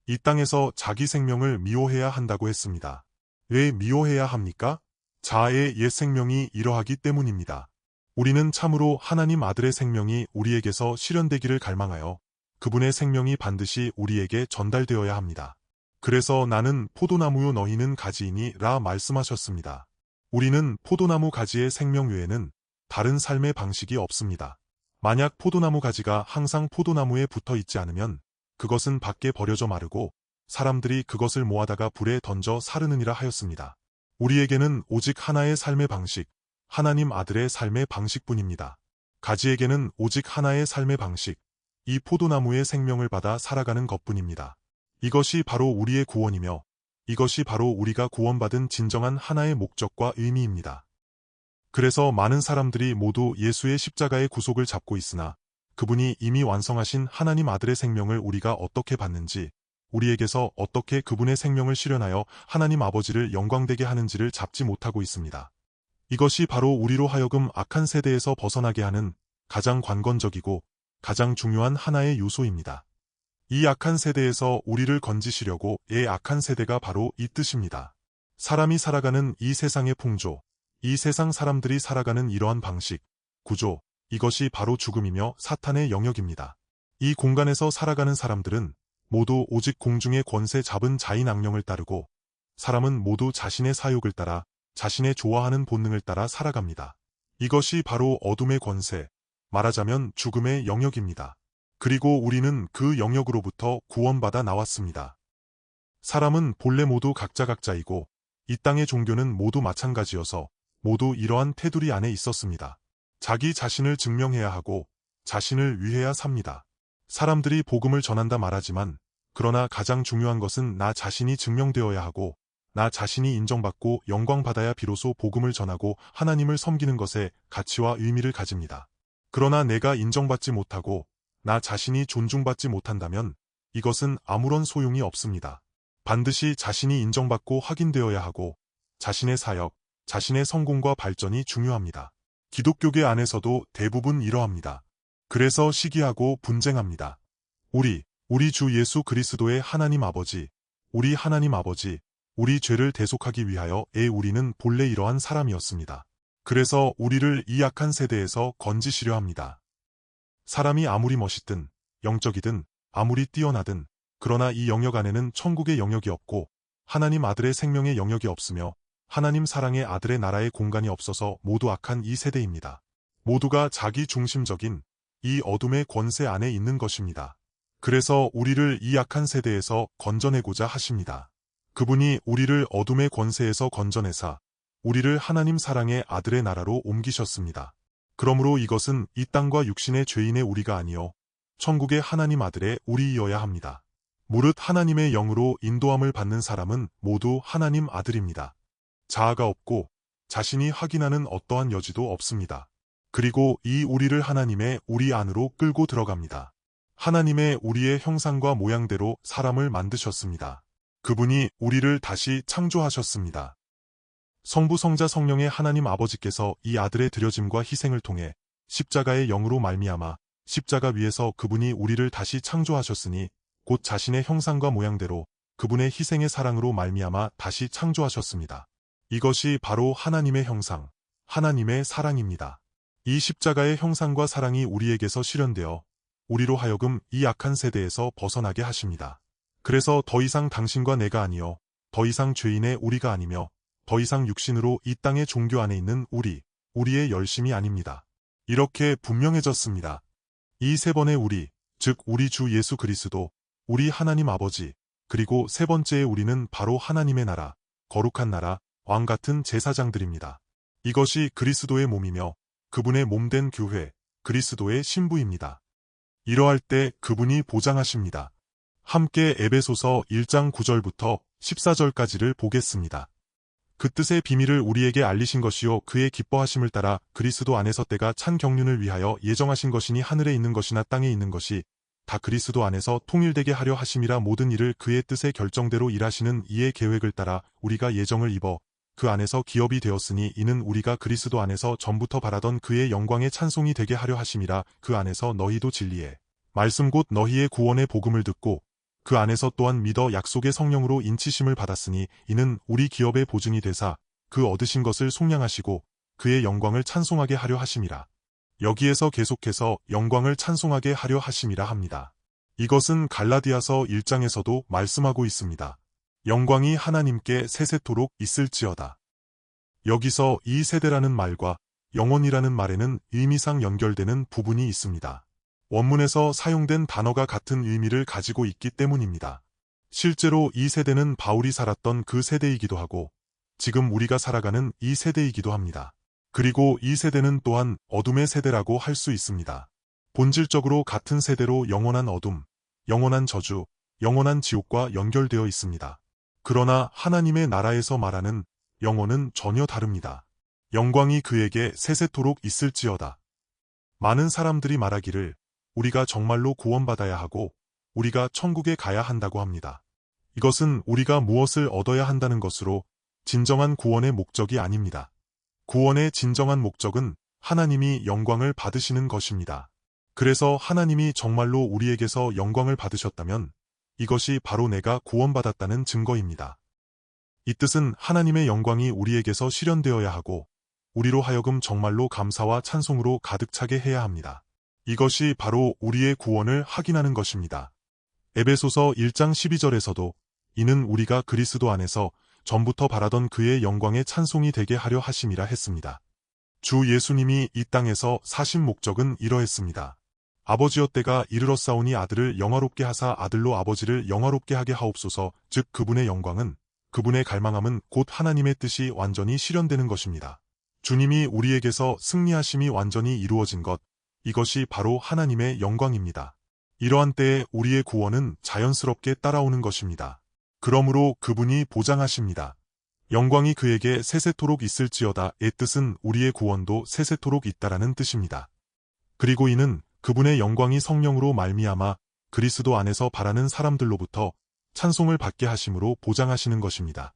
이 땅에서 자기 생명을 미워해야 한다고 했습니다. 왜 미워해야 합니까? 자아의 옛 생명이 이러하기 때문입니다. 우리는 참으로 하나님 아들의 생명이 우리에게서 실현되기를 갈망하여 그분의 생명이 반드시 우리에게 전달되어야 합니다. 그래서 나는 포도나무요 너희는 가지이니 라 말씀하셨습니다. 우리는 포도나무 가지의 생명 외에는 다른 삶의 방식이 없습니다. 만약 포도나무 가지가 항상 포도나무에 붙어 있지 않으면 그것은 밖에 버려져 마르고 사람들이 그것을 모아다가 불에 던져 사르느니라 하였습니다. 우리에게는 오직 하나의 삶의 방식, 하나님 아들의 삶의 방식뿐입니다. 가지에게는 오직 하나의 삶의 방식, 이 포도나무의 생명을 받아 살아가는 것뿐입니다. 이것이 바로 우리의 구원이며 이것이 바로 우리가 구원받은 진정한 하나의 목적과 의미입니다. 그래서 많은 사람들이 모두 예수의 십자가의 구속을 잡고 있으나 그분이 이미 완성하신 하나님 아들의 생명을 우리가 어떻게 받는지, 우리에게서 어떻게 그분의 생명을 실현하여 하나님 아버지를 영광되게 하는지를 잡지 못하고 있습니다. 이것이 바로 우리로 하여금 악한 세대에서 벗어나게 하는 가장 관건적이고 가장 중요한 하나의 요소입니다. 이 악한 세대에서 우리를 건지시려고 악한 세대가 바로 이 뜻입니다. 사람이 살아가는 이 세상의 풍조, 이 세상 사람들이 살아가는 이러한 방식, 구조, 이것이 바로 죽음이며 사탄의 영역입니다. 이 공간에서 살아가는 사람들은 모두 오직 공중의 권세 잡은 자인 악령을 따르고 사람은 모두 자신의 사욕을 따라 자신의 좋아하는 본능을 따라 살아갑니다. 이것이 바로 어둠의 권세, 말하자면 죽음의 영역입니다. 그리고 우리는 그 영역으로부터 구원받아 나왔습니다. 사람은 본래 모두 각자이고 이 땅의 종교는 모두 마찬가지여서 모두 이러한 테두리 안에 있었습니다. 자기 자신을 증명해야 하고 자신을 위해야 삽니다. 사람들이 복음을 전한다 말하지만 그러나 가장 중요한 것은 나 자신이 증명되어야 하고 나 자신이 인정받고 영광받아야 비로소 복음을 전하고 하나님을 섬기는 것에 가치와 의미를 가집니다. 그러나 내가 인정받지 못하고 나 자신이 존중받지 못한다면 이것은 아무런 소용이 없습니다. 반드시 자신이 인정받고 확인되어야 하고 자신의 사역, 자신의 성공과 발전이 중요합니다. 기독교계 안에서도 대부분 이러합니다. 그래서 시기하고 분쟁합니다. 우리 주 예수 그리스도의 하나님 아버지, 우리 하나님 아버지, 우리 죄를 대속하기 위하여 우리는 본래 이러한 사람이었습니다. 그래서 우리를 이 악한 세대에서 건지시려 합니다. 사람이 아무리 멋있든 영적이든 아무리 뛰어나든 그러나 이 영역 안에는 천국의 영역이 없고 하나님 아들의 생명의 영역이 없으며 하나님 사랑의 아들의 나라의 공간이 없어서 모두 악한 이 세대입니다. 모두가 자기 중심적인 이 어둠의 권세 안에 있는 것입니다. 그래서 우리를 이 악한 세대에서 건져내고자 하십니다. 그분이 우리를 어둠의 권세에서 건져내사 우리를 하나님 사랑의 아들의 나라로 옮기셨습니다. 그러므로 이것은 이 땅과 육신의 죄인의 우리가 아니요 천국의 하나님 아들의 우리이어야 합니다. 무릇 하나님의 영으로 인도함을 받는 사람은 모두 하나님 아들입니다. 자아가 없고 자신이 확인하는 어떠한 여지도 없습니다. 그리고 이 우리를 하나님의 우리 안으로 끌고 들어갑니다. 하나님의 우리의 형상과 모양대로 사람을 만드셨습니다. 그분이 우리를 다시 창조하셨습니다. 성부 성자 성령의 하나님 아버지께서 이 아들의 드려짐과 희생을 통해 십자가의 영으로 말미암아 십자가 위에서 그분이 우리를 다시 창조하셨으니 곧 자신의 형상과 모양대로 그분의 희생의 사랑으로 말미암아 다시 창조하셨습니다. 이것이 바로 하나님의 형상, 하나님의 사랑입니다. 이 십자가의 형상과 사랑이 우리에게서 실현되어 우리로 하여금 이 악한 세대에서 벗어나게 하십니다. 그래서 더 이상 당신과 내가 아니요 더 이상 죄인의 우리가 아니며 더 이상 육신으로 이 땅의 종교 안에 있는 우리의 열심이 아닙니다. 이렇게 분명해졌습니다. 이 세 번의 우리, 즉 우리 주 예수 그리스도, 우리 하나님 아버지, 그리고 세 번째의 우리는 바로 하나님의 나라, 거룩한 나라, 왕 같은 제사장들입니다. 이것이 그리스도의 몸이며 그분의 몸된 교회, 그리스도의 신부입니다. 이러할 때 그분이 보장하십니다. 함께 에베소서 1장 9절부터 14절까지를 보겠습니다. 그 뜻의 비밀을 우리에게 알리신 것이요 그의 기뻐하심을 따라 그리스도 안에서 때가 찬 경륜을 위하여 예정하신 것이니 하늘에 있는 것이나 땅에 있는 것이 다 그리스도 안에서 통일되게 하려 하심이라. 모든 일을 그의 뜻의 결정대로 일하시는 이의 계획을 따라 우리가 예정을 입어 그 안에서 기업이 되었으니 이는 우리가 그리스도 안에서 전부터 바라던 그의 영광의 찬송이 되게 하려 하심이라. 그 안에서 너희도 진리의 말씀 곧 너희의 구원의 복음을 듣고 그 안에서 또한 믿어 약속의 성령으로 인치심을 받았으니 이는 우리 기업의 보증이 되사 그 얻으신 것을 속량하시고 그의 영광을 찬송하게 하려 하심이라. 여기에서 계속해서 영광을 찬송하게 하려 하심이라 합니다. 이것은 갈라디아서 1장에서도 말씀하고 있습니다. 영광이 하나님께 세세토록 있을지어다. 여기서 이 세대라는 말과 영원이라는 말에는 의미상 연결되는 부분이 있습니다. 원문에서 사용된 단어가 같은 의미를 가지고 있기 때문입니다. 실제로 이 세대는 바울이 살았던 그 세대이기도 하고 지금 우리가 살아가는 이 세대이기도 합니다. 그리고 이 세대는 또한 어둠의 세대라고 할 수 있습니다. 본질적으로 같은 세대로 영원한 어둠, 영원한 저주, 영원한 지옥과 연결되어 있습니다. 그러나 하나님의 나라에서 말하는 영혼은 전혀 다릅니다. 영광이 그에게 세세토록 있을지어다. 많은 사람들이 말하기를 우리가 정말로 구원받아야 하고 우리가 천국에 가야 한다고 합니다. 이것은 우리가 무엇을 얻어야 한다는 것으로 진정한 구원의 목적이 아닙니다. 구원의 진정한 목적은 하나님이 영광을 받으시는 것입니다. 그래서 하나님이 정말로 우리에게서 영광을 받으셨다면 이것이 바로 내가 구원받았다는 증거입니다. 이 뜻은 하나님의 영광이 우리에게서 실현되어야 하고 우리로 하여금 정말로 감사와 찬송으로 가득 차게 해야 합니다. 이것이 바로 우리의 구원을 확인하는 것입니다. 에베소서 1장 12절에서도 이는 우리가 그리스도 안에서 전부터 바라던 그의 영광의 찬송이 되게 하려 하심이라 했습니다. 주 예수님이 이 땅에서 사신 목적은 이러했습니다. 아버지여 때가 이르렀사오니 아들을 영화롭게 하사 아들로 아버지를 영화롭게 하게 하옵소서. 즉 그분의 영광은 그분의 갈망함은 곧 하나님의 뜻이 완전히 실현되는 것입니다. 주님이 우리에게서 승리하심이 완전히 이루어진 것, 이것이 바로 하나님의 영광입니다. 이러한 때에 우리의 구원은 자연스럽게 따라오는 것입니다. 그러므로 그분이 보장하십니다. 영광이 그에게 세세토록 있을지어다의 뜻은 우리의 구원도 세세토록 있다라는 뜻입니다. 그리고 이는 그분의 영광이 성령으로 말미암아 그리스도 안에서 바라는 사람들로부터 찬송을 받게 하심으로 보장하시는 것입니다.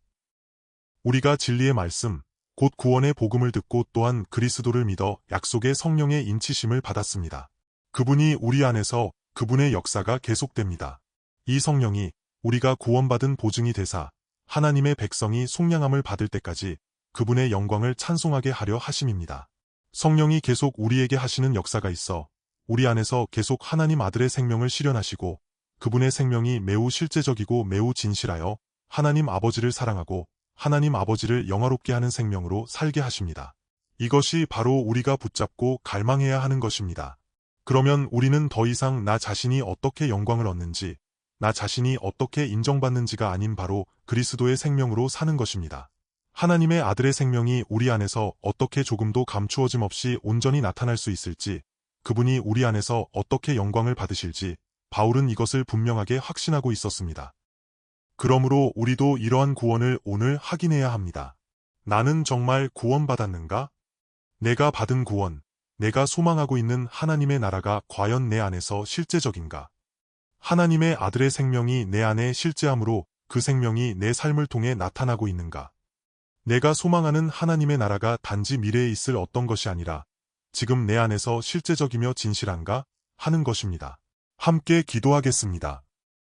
우리가 진리의 말씀, 곧 구원의 복음을 듣고 또한 그리스도를 믿어 약속의 성령의 인치심을 받았습니다. 그분이 우리 안에서 그분의 역사가 계속됩니다. 이 성령이 우리가 구원받은 보증이 되사 하나님의 백성이 속량함을 받을 때까지 그분의 영광을 찬송하게 하려 하심입니다. 성령이 계속 우리에게 하시는 역사가 있어 우리 안에서 계속 하나님 아들의 생명을 실현하시고 그분의 생명이 매우 실제적이고 매우 진실하여 하나님 아버지를 사랑하고 하나님 아버지를 영화롭게 하는 생명으로 살게 하십니다. 이것이 바로 우리가 붙잡고 갈망해야 하는 것입니다. 그러면 우리는 더 이상 나 자신이 어떻게 영광을 얻는지, 나 자신이 어떻게 인정받는지가 아닌 바로 그리스도의 생명으로 사는 것입니다. 하나님의 아들의 생명이 우리 안에서 어떻게 조금도 감추어짐 없이 온전히 나타날 수 있을지, 그분이 우리 안에서 어떻게 영광을 받으실지 바울은 이것을 분명하게 확신하고 있었습니다. 그러므로 우리도 이러한 구원을 오늘 확인해야 합니다. 나는 정말 구원받았는가? 내가 받은 구원, 내가 소망하고 있는 하나님의 나라가 과연 내 안에서 실제적인가? 하나님의 아들의 생명이 내 안에 실제함으로 그 생명이 내 삶을 통해 나타나고 있는가? 내가 소망하는 하나님의 나라가 단지 미래에 있을 어떤 것이 아니라 지금 내 안에서 실제적이며 진실한가? 하는 것입니다. 함께 기도하겠습니다.